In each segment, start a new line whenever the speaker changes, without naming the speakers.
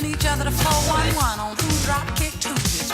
giving each other the 411 on who drop kick Tuesdays.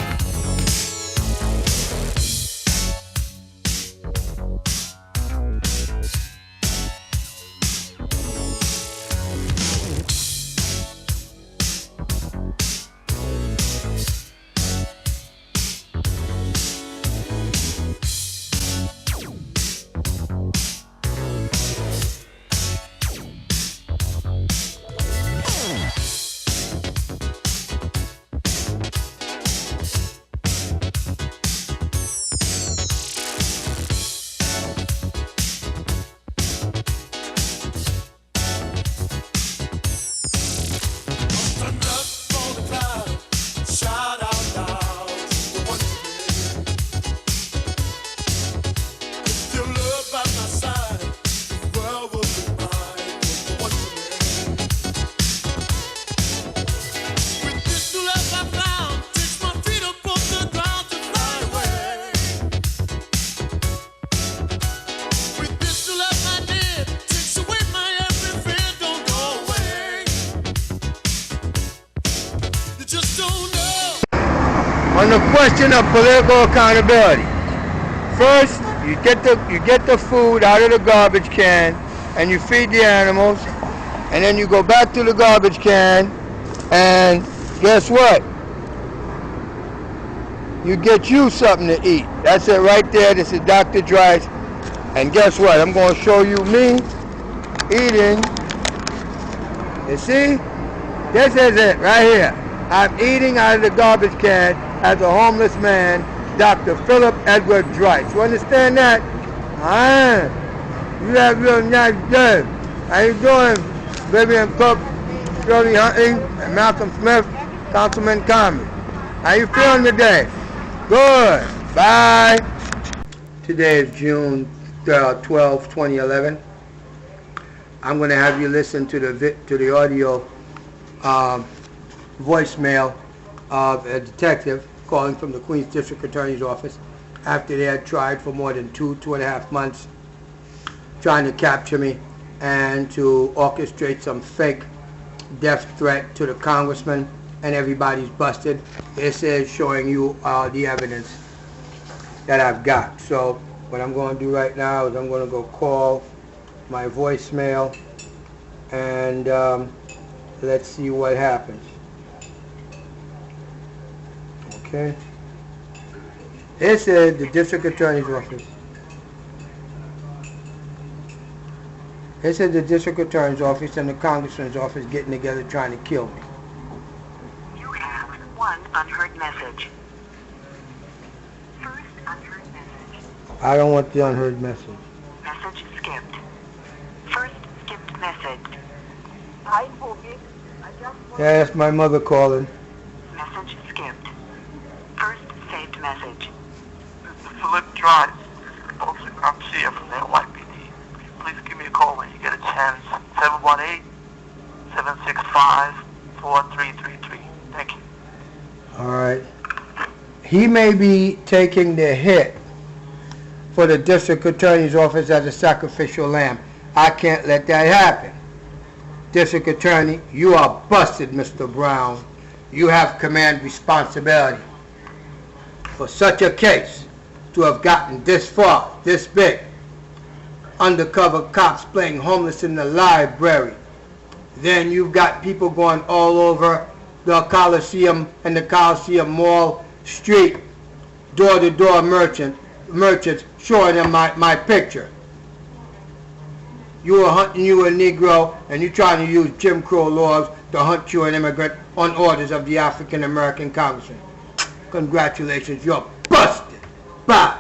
On the question of political accountability, first you get the food out of the garbage can and you feed the animals, and then you go back to the garbage can and guess what? You get you something to eat. That's it right there. This is Dr. Dryce, and guess what? I'm going to show you me eating. You see? This is it right here. I'm eating out of the garbage can as a homeless man, Dr. Philip Edward Dryce. You understand that? You have a real nice day. How you doing, Vivian Cook, Shirley Hunting, and Malcolm Smith, Councilman Conley? How you feeling today? Good. Bye. Today is June 12, 2011. I'm going to have you listen to the audio voicemail of a detective calling from the Queens District Attorney's Office after they had tried for more than 2.5 months trying to capture me and to orchestrate some fake death threat to the congressman, and everybody's busted. This is showing you the evidence that I've got. So what I'm going to do right now is I'm going to go call my voicemail and let's see what happens. Okay. This is the District Attorney's Office. This is the District Attorney's Office and the Congressman's office getting together trying to kill me.
You have one unheard message. First unheard message.
I don't want the unheard message.
Message skipped. First skipped message.
Hi, Boogie.
Yeah, that's my mother calling.
Message skipped. First saved message.
Philip Drive. I'm here from the Nypd. Please give me a call when you get a chance. 718-765-4333. Thank you.
All right. He may be taking the hit for the District Attorney's Office as a sacrificial lamb. I can't let that happen. District Attorney, you are busted, Mr. Brown. You have command responsibility. For such a case to have gotten this far, this big, undercover cops playing homeless in the library, then you've got people going all over the Coliseum and the Coliseum Mall street, door-to-door merchants showing them my picture. You are hunting you a Negro, and you're trying to use Jim Crow laws to hunt you an immigrant on orders of the African American Congressman. Congratulations, you're busted. Bye.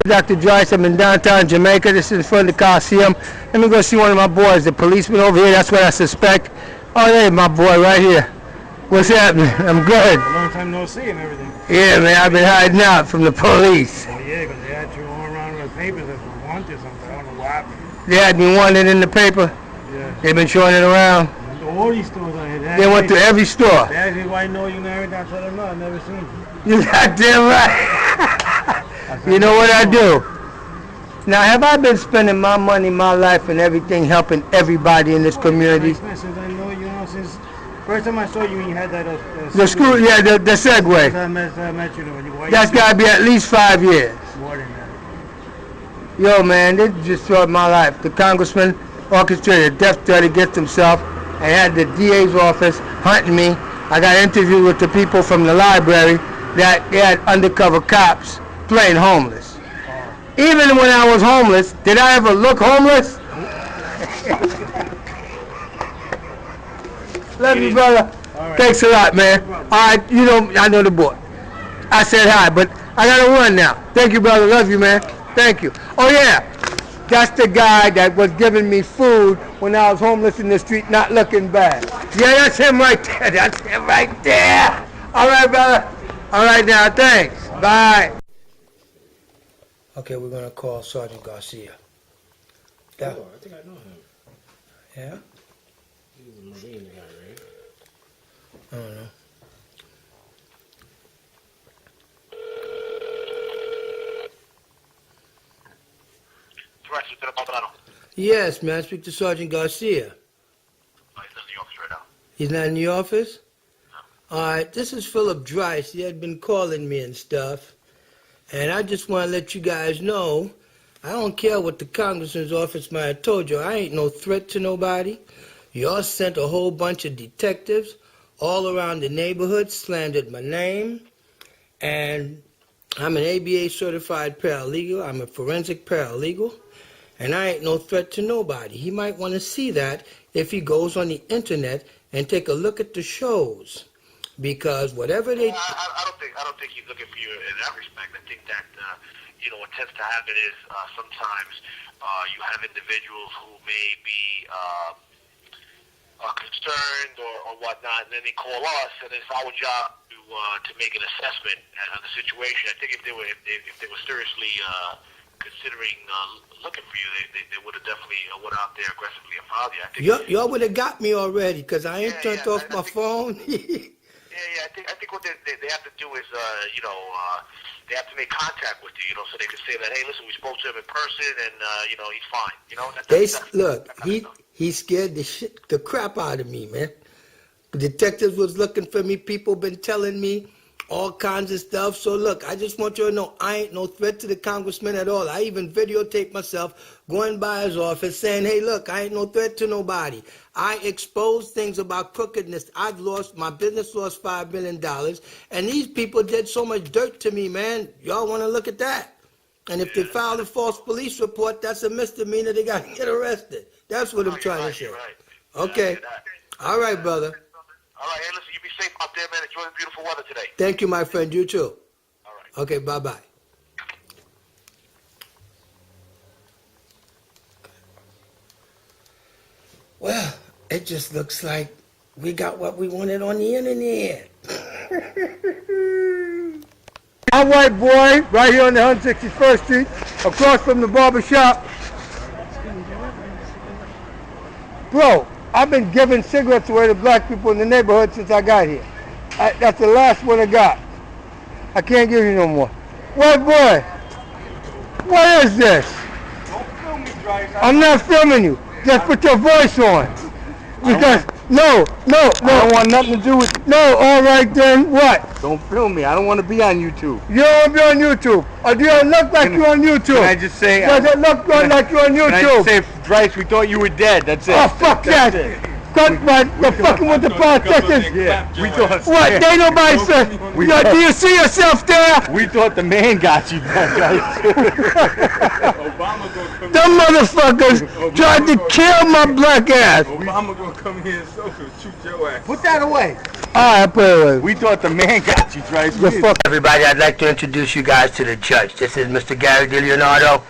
Dr. Dryce, I'm in downtown Jamaica. This is in front of the Coliseum. Let me go see one of my boys, the policeman over here. That's what I suspect. Oh, there, my boy, right here. What's happening? I'm good.
A long time no see and everything.
Yeah, man, I've been hiding out from the police.
Oh, yeah, because they had you all around with papers that were wanted or something. I don't know what happened.
They had me wanted in the paper.
Yeah.
They've been showing it around.
All these stores I had.
They went to every store.
They asked me why I know you and everything. I told them no, I've never seen you.
You goddamn right. You know what I do? Now, have I been spending my money, my life, and everything helping everybody in this community?
Since I know you since First time I saw you, you had that.
The screw, yeah, the Segway.
I met you.
That's gotta be at least 5 years.
More than that.
Yo, man, they just destroyed my life. The congressman orchestrated a death threat against himself and had the DA's office hunting me. I got interviewed with the people from the library that they had undercover cops playing homeless. Even when I was homeless, did I ever look homeless? Love you, brother.
Right.
Thanks a lot, man. All right, you know, I know the boy. I said hi, but I gotta run now. Thank you, brother. Love you, man. Thank you. Oh, yeah. That's the guy that was giving me food when I was homeless in the street, not looking bad. Yeah, that's him right there. That's him right there. All right, brother. All right, now, thanks. Bye. Okay, we're going to call Sergeant Garcia. Yeah.
Oh, I think I know him.
Yeah?
He's a Marine guy, right?
I don't know. Yes, man. Speak to Sergeant Garcia.
Oh, he's in the office right now.
He's not in the office? No. All right, this is Philip Dryce. He had been calling me and stuff. And I just want to let you guys know, I don't care what the congressman's office might have told you. I ain't no threat to nobody. Y'all sent a whole bunch of detectives all around the neighborhood, slandered my name. And I'm an ABA certified paralegal. I'm a forensic paralegal. And I ain't no threat to nobody. He might want to see that if he goes on the internet and take a look at the shows. Because whatever they...
I don't think he's looking for you in that respect. I think that, what tends to happen is sometimes you have individuals who may be concerned or whatnot, and then they call us, and it's our job to make an assessment on the situation. I think if they were seriously considering looking for you, they would have definitely went out there aggressively and found you. I think
y'all would have got me already, because I ain't turned off my phone.
Yeah, I think what they have to do is, they have to make contact with you, so they can say that, hey, listen, we spoke to him in person, and, he's fine, He scared the crap out of me, man. Detectives was looking for me. People been telling me all kinds of stuff. So look, I just want you to know I ain't no threat to the congressman at all. I even videotaped myself going by his office saying, hey, look, I ain't no threat to nobody. I exposed things about crookedness. My business lost $5 million. And these people did so much dirt to me, man. Y'all want to look at that? And if they file a false police report, that's a misdemeanor. They got to get arrested. That's what I'm trying to say. Right.
Okay. All right, brother.
All right, hey, listen, you be safe out there, man. Enjoy the beautiful weather today.
Thank you, my friend. You too.
All right.
Okay, bye-bye. Well, it just looks like we got what we wanted on the internet. My white boy, right here on the 161st Street, across from the barber shop. Bro, I've been giving cigarettes away to black people in the neighborhood since I got here. That's the last one I got. I can't give you no more. White boy, what is this?
Don't film me, Dryce.
I'm not filming you. Just put your voice on. Because, no.
I don't want nothing to do with it.
No, all right then, what?
Don't film me. I don't want to be on YouTube.
You don't want to be on YouTube. Or do you look like you're on YouTube?
Can I just say...
Does it look like you're on YouTube?
Can I just say, Dryce, we thought you were dead. That's it.
Oh, fuck
That's
that.
it.
You're fucking with the politicians.
Yeah, we thought...
What? They nobody said. Do you see yourself there?
We thought the man got you, Dryce.
Them motherfuckers tried to kill my black ass.
Obama gonna come here and shoot your ass.
Put that away.
All right, put it away.
We thought the man got you, Dryce.
Everybody, I'd like to introduce you guys to the judge. This is Mr. Gary DiLeonardo.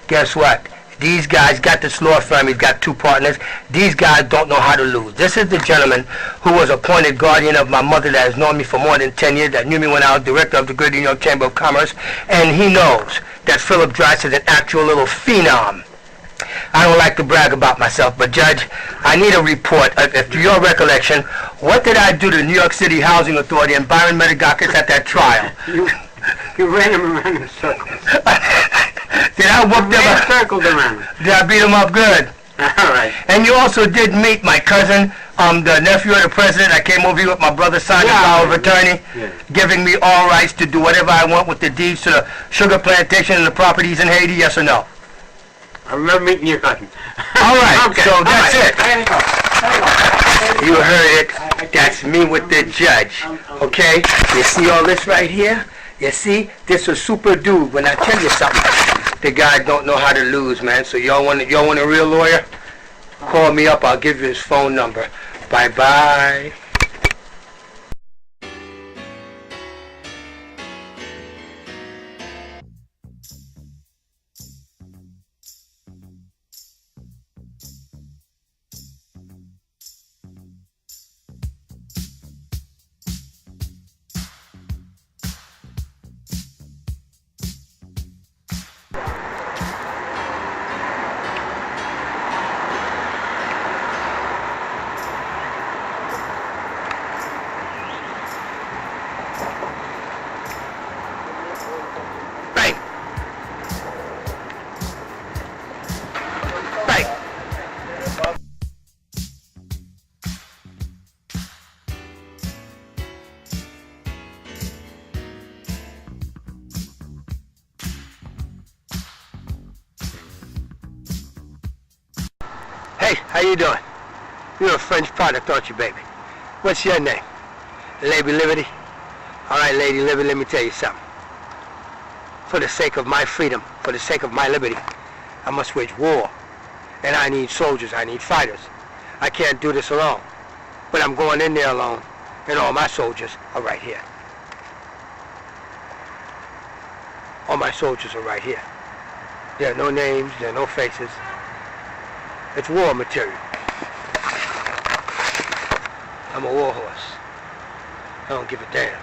Guess what? These guys got this law firm. He's got two partners. These guys don't know how to lose. This is the gentleman who was appointed guardian of my mother that has known me for more than 10 years, that knew me when I was director of the Greater New York Chamber of Commerce, and he knows that Philip Dryce is an actual little phenom. I don't like to brag about myself, but Judge, I need a report. If to your recollection, what did I do to the New York City Housing Authority and Byron Metagakis at that trial?
You ran him around in a circle.
Did I whoop them up?
Circled around.
Did I beat them up good?
All right.
And you also did meet my cousin, the nephew of the president. I came over here with my brother, signed the power of attorney, giving me all rights to do whatever I want with the deeds to the sugar plantation and the properties in Haiti, yes or no?
I remember meeting your cousin.
All right,
Okay.
so that's it.
There you go.
You heard it. That's me with the judge. Okay? You see all this right here? You see? This is super dude. When I tell you something, the guy don't know how to lose, man. So y'all want a real lawyer? Call me up. I'll give you his phone number. Bye-bye. Bang. Bang. Hey, how you doing? You're a French product, aren't you, baby? What's your name? Lady Liberty? All right, Lady Liberty, let me tell you something. For the sake of my freedom, for the sake of my liberty, I must wage war. And I need soldiers, I need fighters. I can't do this alone. But I'm going in there alone, and all my soldiers are right here. All my soldiers are right here. There are no names, there are no faces. It's war material. I'm a war horse. I don't give a damn.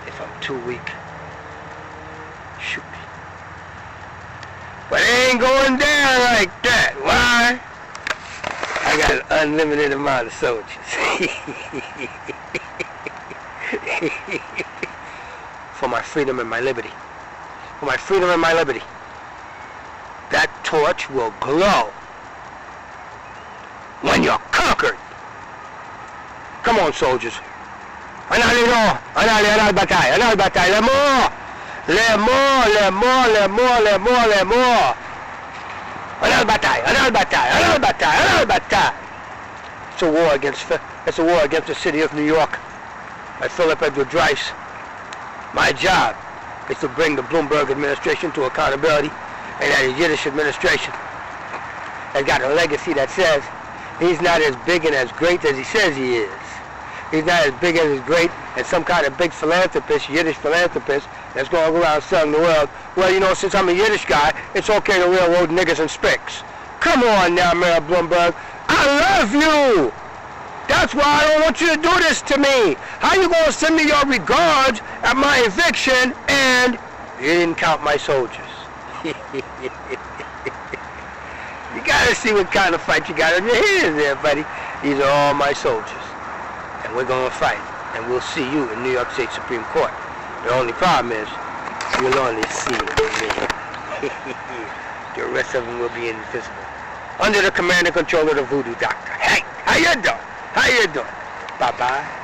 If I'm too weak, shoot me. But it ain't going down like that. Why? I got an unlimited amount of soldiers. For my freedom and my liberty. For my freedom and my liberty. That torch will glow when you're conquered. Come on, soldiers. En allez, bataille, les morts, les morts, les morts, les morts, les morts, les morts. En bataille. It's a war against the city of New York. By Philip Edward Rice. My job is to bring the Bloomberg administration to accountability, and that Yiddish administration has got a legacy that says he's not as big and as great as he says he is. He's not as big as great as some kind of big philanthropist, Yiddish philanthropist, that's going around selling the world. Well, you know, since I'm a Yiddish guy, it's okay to railroad niggas and spicks. Come on now, Mayor Bloomberg. I love you. That's why I don't want you to do this to me. How you going to send me your regards at my eviction and you didn't count my soldiers? You got to see what kind of fight you got on your hands there, buddy. These are all my soldiers. And we're going to fight. And we'll see you in New York State Supreme Court. The only problem is, you'll only see me. The rest of them will be invisible. Under the command and control of the voodoo doctor. Hey, how you doing? How you doing? Bye-bye.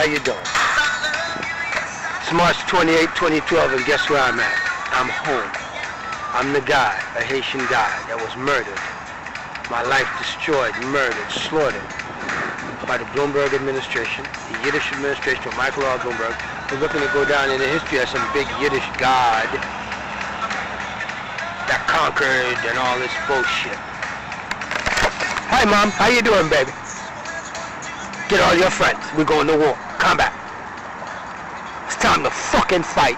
how you doing? It's March 28, 2012, and guess where I'm at? I'm home. I'm the guy, a Haitian guy, that was murdered. My life destroyed, murdered, slaughtered by the Bloomberg administration, the Yiddish administration of Michael R. Bloomberg, who's looking to go down in the history as some big Yiddish god that conquered and all this bullshit. Hi, Mom. How you doing, baby? Get all your friends. We're going to war. Combat. It's time to fucking fight.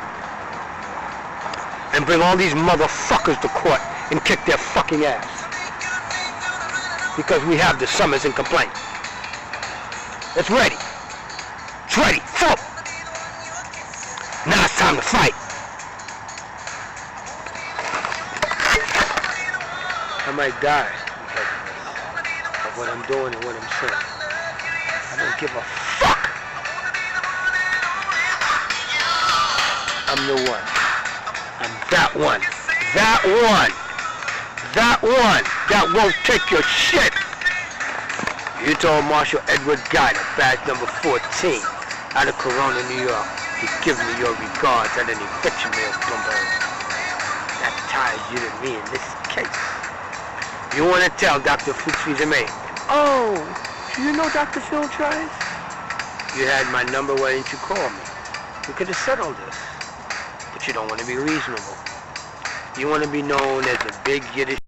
And bring all these motherfuckers to court and kick their fucking ass. Because we have the summons and complaint. It's ready. It's ready. Full. Now it's time to fight. I might die because of what I'm doing and what I'm saying. I don't give a fuck. I'm the one. I'm that one. That one. That one that won't take your shit. You told Marshal Edward Guy, badge number 14, out of Corona, New York, to give me your regards at an eviction mail, Bloomberg. That ties you to me in this case. You want to tell Dr. Fuchs and me, oh, do you know Dr. Phil Trice? You had my number, why didn't you call me? We could have settled this. But you don't want to be reasonable. You want to be known as a big Yiddish.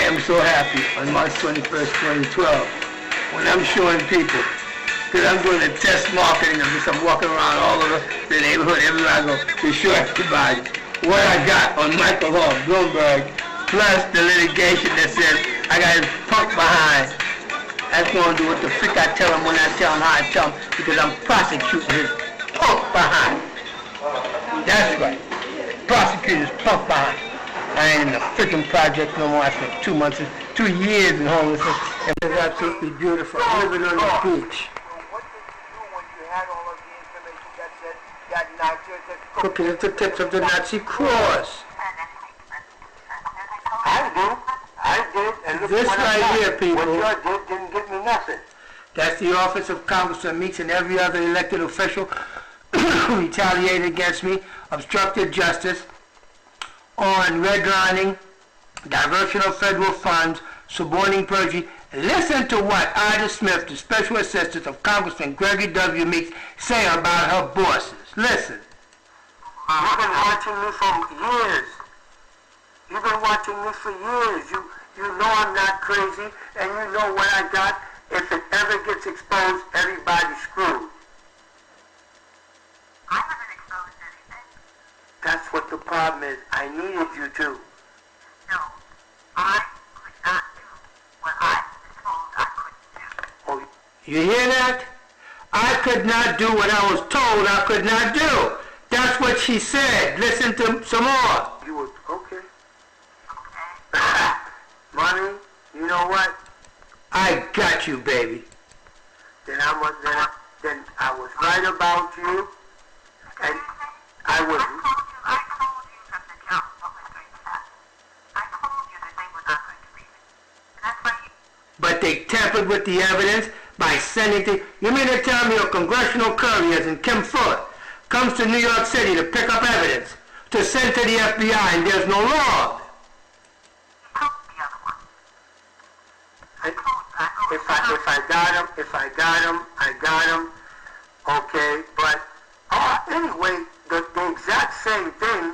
I'm so happy on March 21st, 2012, when I'm showing people, because I'm doing the test marketing of this, I'm walking around all over the neighborhood, everywhere I go, to show everybody what I got on Michael Hall, Bloomberg, plus the litigation that says I got his punk behind That's gonna do what the frick I tell him when I tell him how I tell him, because I'm prosecuting his punk behind. That's right. Prosecuting his punk behind. I ain't in the freaking project no more. I spent 2 months, 2 years in homelessness. And it was absolutely beautiful, living on the beach.
What did you do when you had all of the information that said that Niger just
Looking at the tips of the Nazi cross.
I did, and look
This
what I
right
got.
here, people.
What you did didn't get me nothing.
That's the office of Congressman Meeks and every other elected official who retaliated against me, obstructed justice on redlining, diversion of federal funds, suborning perjury. Listen to what Ida Smith, the special assistant of Congressman Gregory W. Meeks, say about her bosses. Listen.
You've been watching me for years. You've been watching me for years. You know I'm not crazy, and you know what I got. If it ever gets exposed, everybody's screwed.
I haven't exposed anything.
That's what the problem is. I needed you to.
No, I could not do what I was told I couldn't do.
Oh,
You hear that? I could not do what I was told I could not do. That's what she said. Listen to some more.
you were, okay.
Okay?
Mommy, you know what?
I got you, baby.
Then I was right about you, and I was.
I told you from the jump what was going to happen. I told you that they were not going to read it. And that's why you...
But they tampered with the evidence by sending to... You mean to tell me a congressional courier in Kim Fuller comes to New York City to pick up evidence to send to the FBI and there's no log?
You told the other one.
If I got him, okay, but anyway, the exact same thing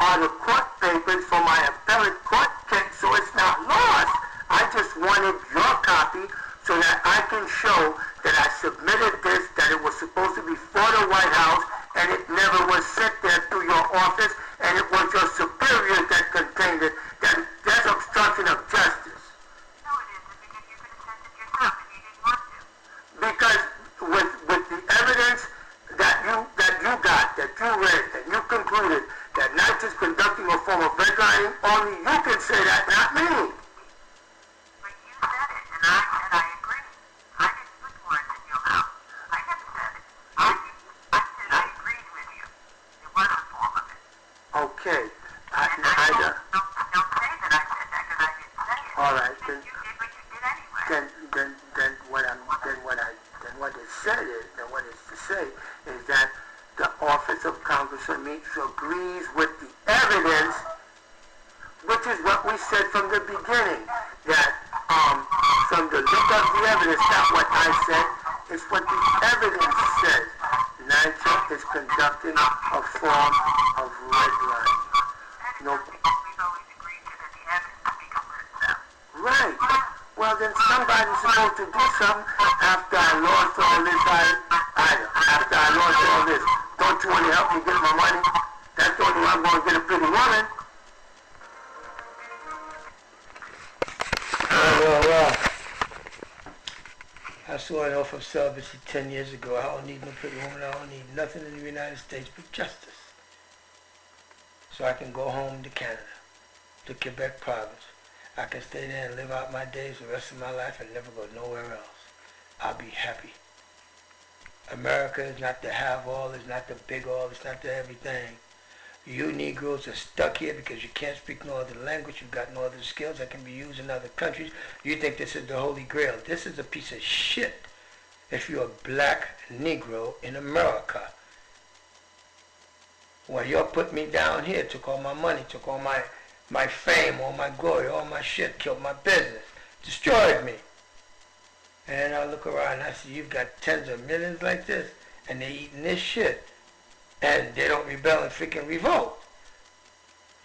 are the court papers for my appellate court case, so it's not lost. I just wanted your copy so that I can show that I submitted this, that it was supposed to be for the White House, and it never was sent there through your office, and it was your superiors that contained it. That's obstruction of justice.
No, it isn't, because you could have sent it yourself and you didn't want to.
Because with the evidence that you got, that you read, that you concluded that not just conducting a form of redlining, only you can say that, not me.
But you said it, and I said I agree. I didn't put words in your mouth. I never said it. I said I agreed with you. There was a form of it.
Okay.
And don't say that I said that, because I didn't say it.
All right,
Then you did what you did anyway.
What it's to say is that the office of Congressman Meeks agrees with the evidence, which is what we said from the beginning, that from the look of the evidence, not what I said, it's what the evidence says. NYCHA is conducting a form of redlining. No.
Because we've always agreed to that the evidence speaks for itself.
Right. Well, then somebody's supposed to do something after I lost all this. After I lost all this. Don't you want to help me get my money? That's the only way I'm going to get a pretty woman.
Well. I saw an offer of celibacy 10 years ago. I don't need no pretty woman. I don't need nothing in the United States but justice. So I can go home to Canada, to Quebec province. I can stay there and live out my days the rest of my life and never go nowhere else. I'll be happy. America is not the have-all, it's not the big-all, it's not the everything. You Negroes are stuck here because you can't speak no other language, you've got no other skills that can be used in other countries. You think this is the Holy Grail. This is a piece of shit if you're a black Negro in America. Well, y'all put me down here, took all my money, took all my fame, all my glory, all my shit, killed my business, destroyed me. And I look around and I see you've got tens of millions like this, and they eating this shit, and they don't rebel and freaking revolt.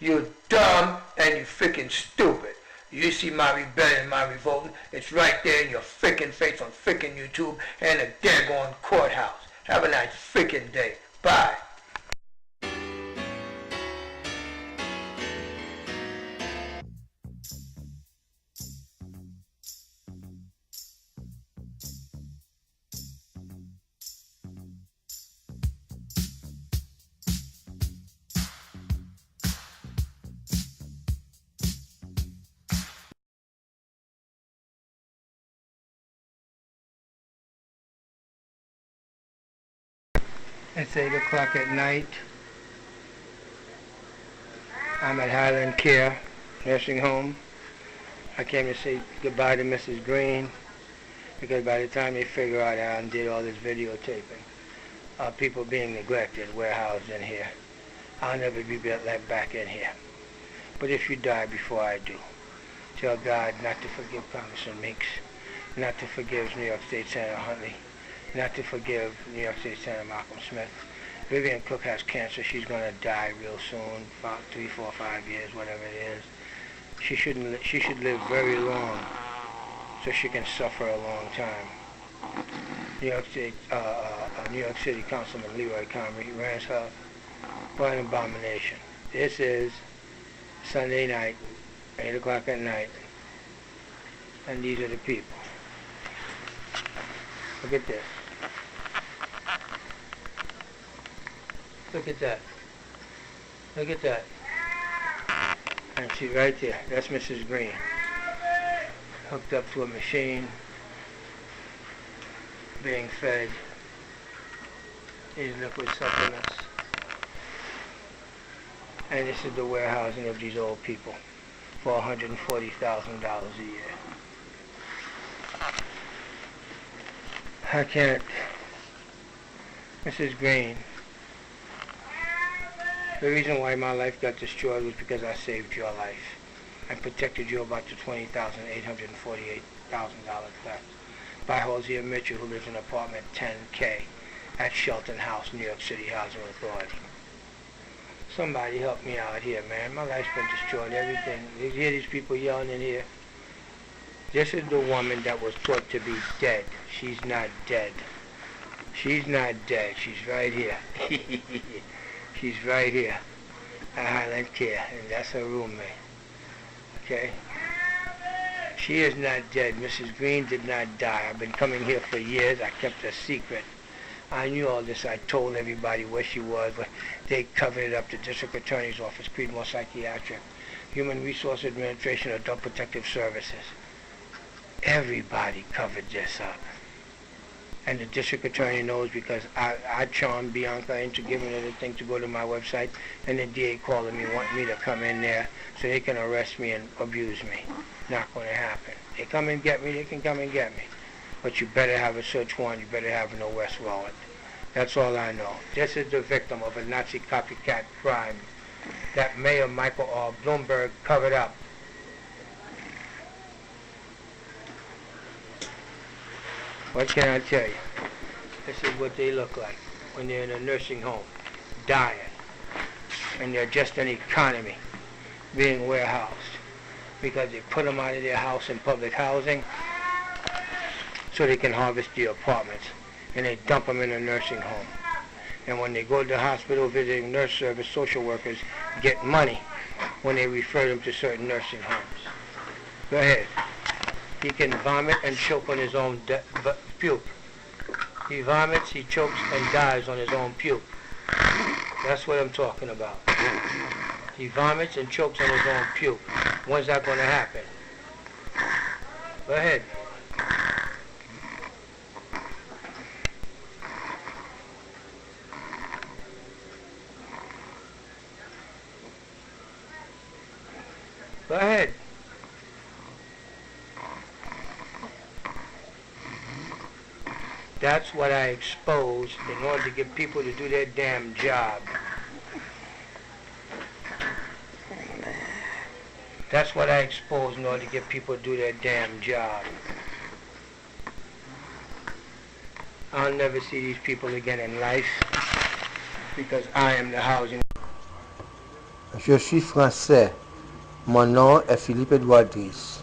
You're dumb and you're freaking stupid. You see my rebellion, my revolting, it's right there in your freaking face on freaking YouTube and a daggone courthouse. Have a nice freaking day. Bye. It's 8 o'clock at night. I'm at Highland Care Nursing Home. I came to say goodbye to Mrs. Green because by the time they figure out I did all this videotaping of people being neglected, warehoused in here, I'll never be let back in here. But if you die before I do, tell God not to forgive Congressman Meeks, not to forgive New York State Senator Huntley, not to forgive New York State Senator Malcolm Smith. Vivian Cook has cancer. She's going to die real soon, about 3, 4, 5 years, whatever it is. She should live very long so she can suffer a long time. New York City Councilman Leroy Comrie ran her. What an abomination. This is Sunday night, 8 o'clock at night, and these are the people. Look at this. Look at that. Look at that. And she's right there. That's Mrs. Green. Hooked up to a machine, being fed these liquid supplements. And this is the warehousing of these old people for $140,000 a year. I can't. Mrs. Green, the reason why my life got destroyed was because I saved your life. I protected you about the $20,848,000 theft by Hosea Mitchell, who lives in apartment 10K at Shelton House, New York City Housing Authority. Somebody help me out here, man. My life's been destroyed, everything. You hear these people yelling in here? This is the woman that was thought to be dead. She's not dead. She's not dead. She's right here. She's right here at Highland Care, and that's her roommate. Okay? She is not dead. Mrs. Green did not die. I've been coming here for years. I kept a secret. I knew all this. I told everybody where she was, but they covered it up. The District Attorney's Office, Creedmoor Psychiatric, Human Resource Administration, Adult Protective Services. Everybody covered this up. And the District Attorney knows because I charmed Bianca into giving her the thing to go to my website, and the DA calling me, wanting me to come in there so they can arrest me and abuse me. Not going to happen. They come and get me, they can come and get me. But you better have a search warrant, you better have an arrest warrant. That's all I know. This is the victim of a Nazi copycat crime that Mayor Michael R. Bloomberg covered up. What can I tell you? This is what they look like when they're in a nursing home, dying. And they're just an economy being warehoused because they put them out of their house in public housing so they can harvest the apartments, and they dump them in a nursing home. And when they go to the hospital visiting nurse service, social workers get money when they refer them to certain nursing homes. Go ahead. He can vomit and choke on his own puke. He vomits, he chokes, and dies on his own puke. That's what I'm talking about. He vomits and chokes on his own puke. When's that going to happen? Go ahead. Go ahead. That's what I exposed in order to get people to do their damn job. That's what I exposed in order to get people to do their damn job. I'll never see these people again in life because I am the housing. Je suis français. Mon nom est Philippe Edouardis.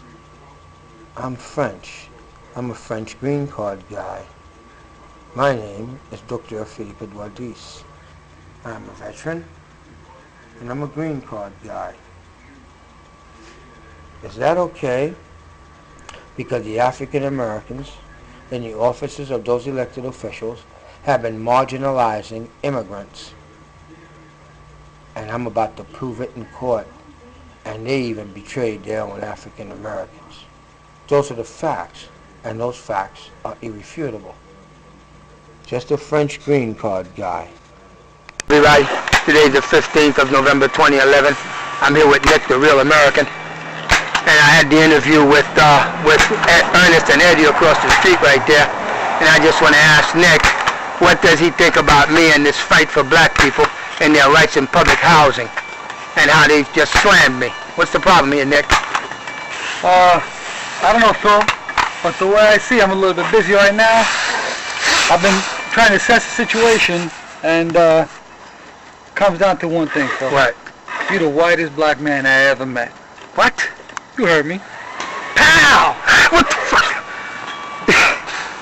I'm French. I'm a French green card guy. My name is Dr. Philippe Edouardis. I'm a veteran, and I'm a green card guy. Is that okay? Because the African Americans in the offices of those elected officials have been marginalizing immigrants. And I'm about to prove it in court. And they even betrayed their own African Americans. Those are the facts, and those facts are irrefutable. Just a French green card guy. Everybody, today's the 15th of November 2011. I'm here with Nick, the real American. And I had the interview with Ernest and Eddie across the street right there. And I just want to ask Nick, what does he think about me and this fight for black people and their rights in public housing? And how they just slammed me. What's the problem here, Nick?
I don't know, Phil, but the way I see, I'm a little bit busy right now. I've been trying to assess the situation, and comes down to one thing, Phil.
What?
You're the whitest black man I ever met.
What?
You heard me.
Pow! What the fuck?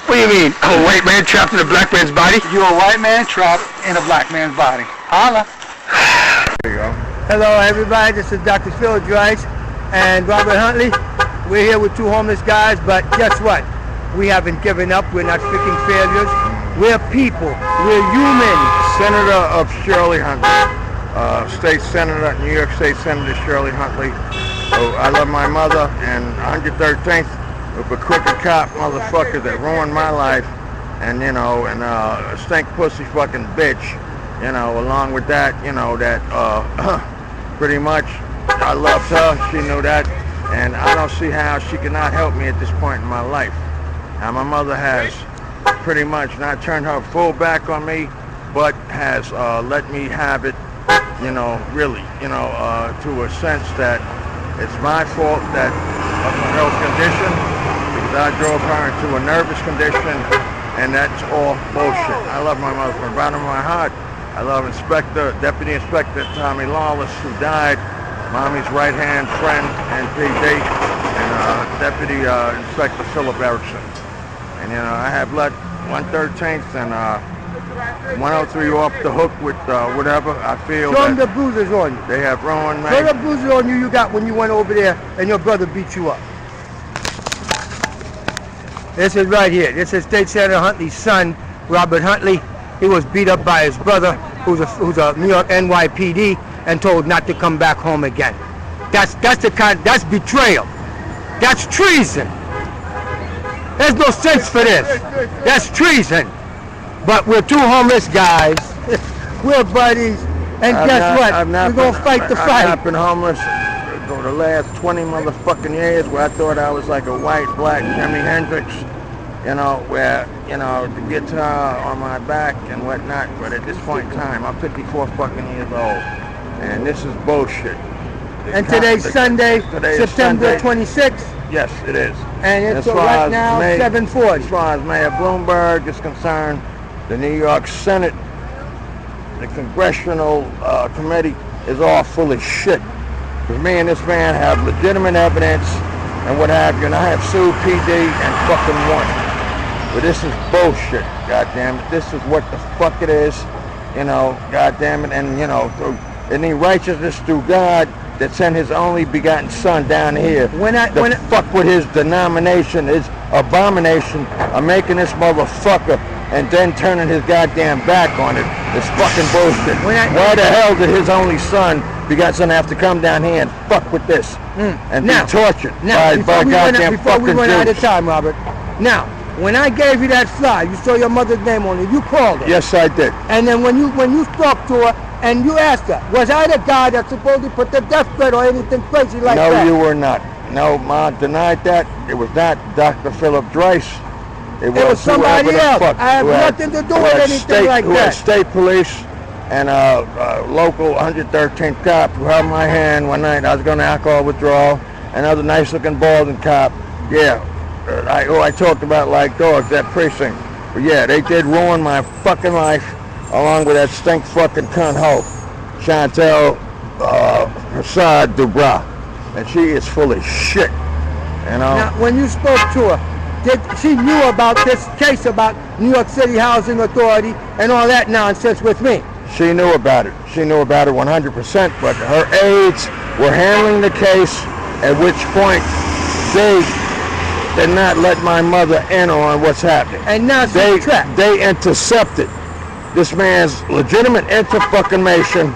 What do you mean? A white man trapped in a black man's body?
You're a white man trapped in a black man's body. Holla.
There you go. Hello, everybody. This is Dr. Phil Dreiss and Robert Huntley. We're here with two homeless guys, but guess what? We haven't given up. We're not freaking failures. We're people. We're humans.
Senator of Shirley Huntley, State Senator, New York State Senator Shirley Huntley. Oh, I love my mother, and 113th with a crooked cop motherfucker that ruined my life, and you know, and a stink pussy fucking bitch, you know, along with that, you know, that pretty much I loved her, she knew that, and I don't see how she cannot help me at this point in my life. Now my mother has pretty much not turned her full back on me, but has let me have it, you know, really, you know, to a sense that it's my fault that of my health condition, because I drove her into a nervous condition, and that's all bullshit. I love my mother from the bottom of my heart. I love Deputy Inspector Tommy Lawless, who died, Mommy's right-hand friend and PD, and Deputy Inspector Philip Erickson. And you know, I have let 113th and 103 off the hook with whatever I feel.
Show them the bruises on you.
They have ruined me.
Show the bruises on you got when you went over there and your brother beat you up. This is right here. This is State Senator Huntley's son, Robert Huntley. He was beat up by his brother, who's a New York NYPD, and told not to come back home again. That's betrayal. That's treason. There's no sense for this. That's treason. But we're two homeless guys. We're buddies. And guess what? We're going to fight the fight.
I've been homeless for the last 20 motherfucking years, where I thought I was like a white, black Jimi Hendrix, you know, where, you know, the guitar on my back and whatnot. But at this point in time, I'm 54 fucking years old. And this is bullshit.
And today's Sunday, September 26th.
Yes, it is.
And it's right now 7:40.
As far as Mayor Bloomberg is concerned, the New York Senate, the Congressional Committee is all full of shit. Because me and this man have legitimate evidence and what have you, and I have sued PD and fucking won. But this is bullshit, goddamn it. This is what the fuck it is, you know, goddamn it. And you know, through any righteousness through God that sent his only begotten son down here to fuck with his denomination, his abomination of making this motherfucker and then turning his goddamn back on it. It's fucking bullshit. Why the hell did his only son begot son have to come down here and fuck with this and be tortured by goddamn fucking
Before we run out of
Jews?
time, Robert. Now, when I gave you that fly, you saw your mother's name on it. You called her.
Yes, I did.
And then when you spoke to her and you asked her, was I the guy that supposedly put the death threat or anything crazy like that?
No, you were not. No, Ma denied that. It was not Dr. Philip Dreiss. It was
somebody else. I have nothing to do with anything like that.
Who had state police and local 113th cop who held my hand one night. I was going to alcohol withdrawal. Another nice-looking balding cop. Yeah, who I talked about like dogs, that precinct. But yeah, they did ruin my fucking life, along with that stink fucking cunt hoe, Chantel Prasad Dubra. And she is full of shit, you know.
Now, when you spoke to her, she knew about this case about New York City Housing Authority and all that nonsense with me?
She knew about it. She knew about it 100%, but her aides were handling the case, at which point they did not let my mother in on what's happening.
And now she's trapped.
They intercepted this man's legitimate inter-fucking-mation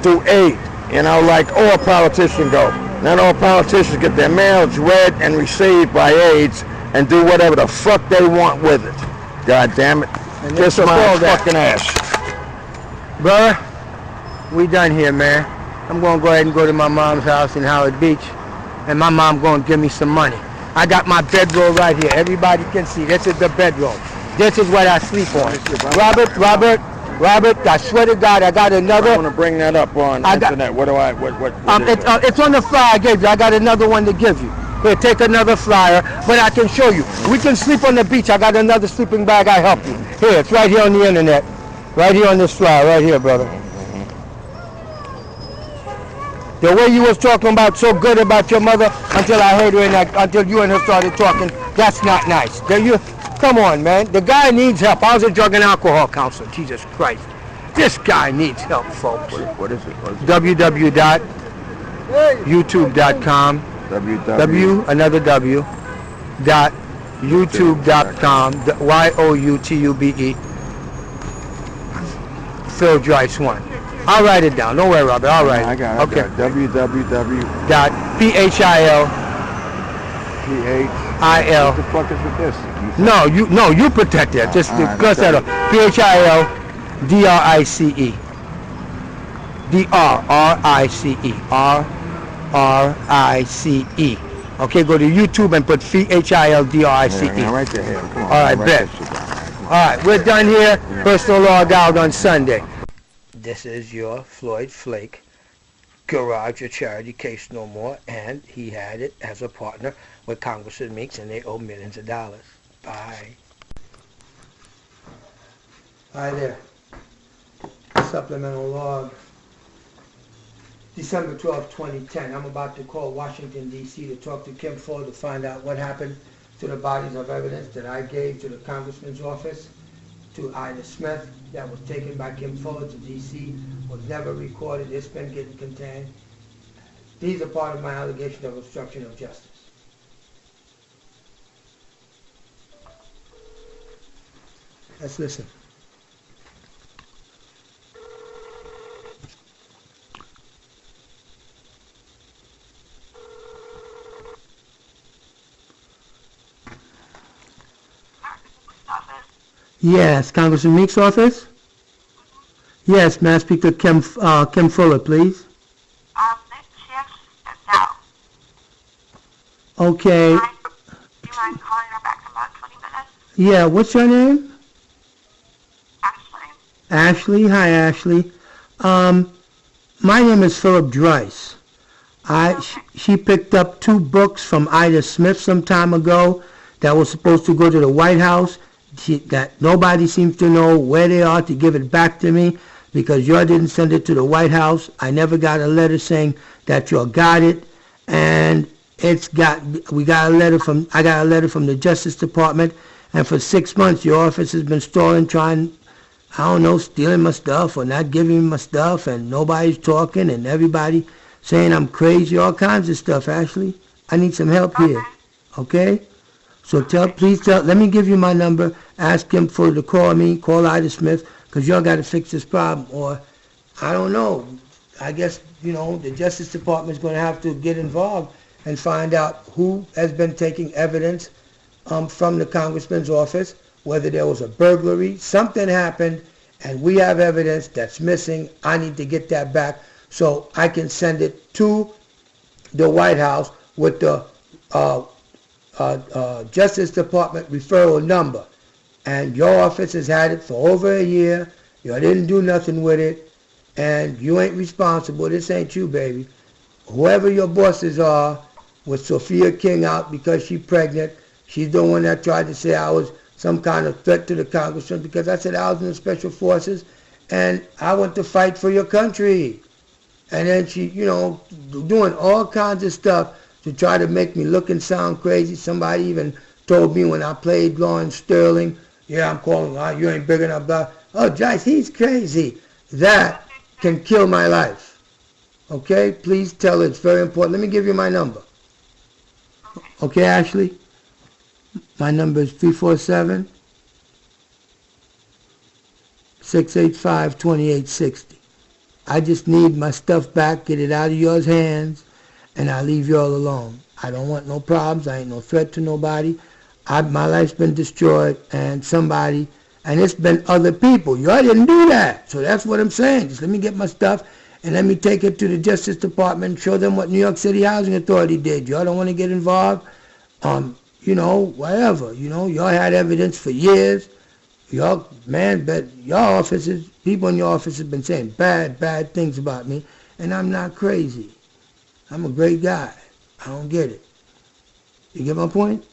through aid, you know, like all politicians go. Not all politicians get their mails read and received by aides and do whatever the fuck they want with it. God damn it.
And
Kiss my fucking ass.
Brother, we done here, man. I'm going to go ahead and go to my mom's house in Howard Beach, and my mom going to give me some money. I got my bedroll right here. Everybody can see. This is the bedroll. This is what I sleep on. Robert, I swear to God, I got another.
I want to bring that up on internet. What
it's on the flyer I gave you. I got another one to give you. Here, take another flyer, but I can show you. We can sleep on the beach. I got another sleeping bag. I help you. Here, it's right here on the internet. Right here on this flyer, right here, brother. The way you was talking about so good about your mother until I heard her until you and her started talking, that's not nice. Come on, man. The guy needs help. I was a drug and alcohol counselor. Jesus Christ. This guy needs help, folks.
What is it?
www.youtube.com youtube.com YOUTUBE Phil Dryce 1. I'll write it down. Don't worry, Robert. I'll write it.
I got it.
Okay.
www.phil.
What
the fuck is with this?
No, you protect it. Just cross that off. PHILDRICE. DRRICE. Okay, go to YouTube and put PHILDRICE.
Right there. Come on.
All right, bet. All right, we're done here. Personal log out on Sunday. This is your Floyd Flake garage, a charity case no more, and he had it as a partner with Congressman Meeks, and they owe millions of dollars. Bye. Hi there. Supplemental log. December 12, 2010. I'm about to call Washington, D.C. to talk to Kim Fuller to find out what happened to the bodies of evidence that I gave to the Congressman's office, to Ida Smith, that was taken by Kim Fuller to D.C., was never recorded. It's been getting contained. These are part of my allegation of obstruction of justice. Let's listen. Yes, Congressman Meeks' office? Yes, may I speak to Kim Fuller, please?
She actually stepped out.
Okay.
Do you mind calling her back in about 20 minutes?
Yeah, what's your name?
Ashley.
Ashley? Hi, Ashley. My name is Philip Dryce. She picked up 2 books from Ida Smith some time ago that was supposed to go to the White House. That nobody seems to know where they are to give it back to me because you didn't send it to the White House. I never got a letter saying that you got it, and I got a letter from the Justice Department, and for 6 months your office has been stealing my stuff or not giving me my stuff, and nobody's talking, and everybody saying I'm crazy, all kinds of stuff. Ashley, I need some help here. Okay? So please let me give you my number. Ask him to call me, call Ida Smith, because y'all got to fix this problem. Or, I don't know, I guess, the Justice Department is going to have to get involved and find out who has been taking evidence from the Congressman's office, whether there was a burglary, something happened, and we have evidence that's missing. I need to get that back so I can send it to the White House with the Justice Department referral number. And your office has had it for over a year. You didn't do nothing with it, and you ain't responsible. This ain't you, baby. Whoever your bosses are, with Sophia King out because she's pregnant, she's the one that tried to say I was some kind of threat to the Congressman because I said I was in the Special Forces and I went to fight for your country. And then she, doing all kinds of stuff to try to make me look and sound crazy. Somebody even told me when I played Lawrence Sterling, I'm calling, you ain't big enough, blah. Oh, Joyce, he's crazy. That can kill my life. Okay? Please tell her it's very important. Let me give you my number. Okay, Ashley? My number is 347-685-2860. I just need my stuff back, get it out of your hands, and I'll leave you all alone. I don't want no problems. I ain't no threat to nobody. My life's been destroyed, and somebody And it's been other people. Y'all didn't do that. So that's what I'm saying. Just let me get my stuff and let me take it to the Justice Department and show them what New York City Housing Authority did. Y'all don't want to get involved? You know, whatever. You know, y'all had evidence for years. Y'all, man, but y'all offices, people in your office have been saying bad things about me, and I'm not crazy. I'm a great guy. I don't get it. You get my point?